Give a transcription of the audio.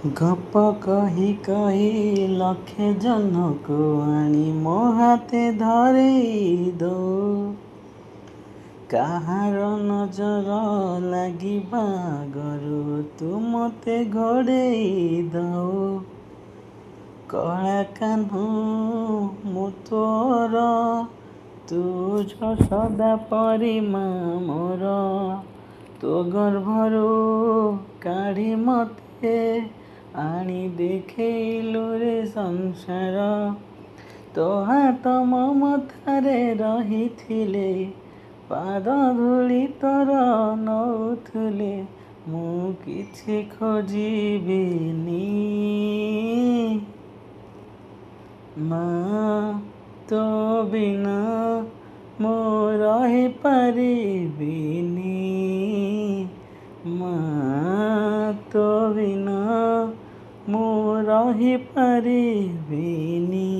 ଗପ କହି କହି ଲକ୍ଷେ ଜନକୁ ଆଣି ମୋ ହାତେ ଧରେଇ ଦଉ। କାହାର ନଜର ଲାଗିବା ଆଗରୁ ତୁ ମୋତେ ଘୋଡ଼େଇ ଦଉ। କଳା କାହ୍ନୁ ମୁଁ ତୋର, ତୁ ଯଶୋଦା ପରି ମା ମୋର। ତୋ ଗର୍ଭରୁ କାଢ଼ି ମୋତେ ଆଣି ଦେଖେଇଲୁ ରେ ସଂସାର। ତୋ ହାତ ମୋ ମଥାରେ ରହିଥିଲେ, ପାଦ ଧୂଳି ତୋର ନଉଥିଲେ, ମୁଁ କିଛି ଖୋଜିବିନି। ମା ତୋ ବିନା ମୁଁ ରହିପାରିବିନି। ମା ତୋ ବିନା ମୁଁ ରହିପାରିବିନି।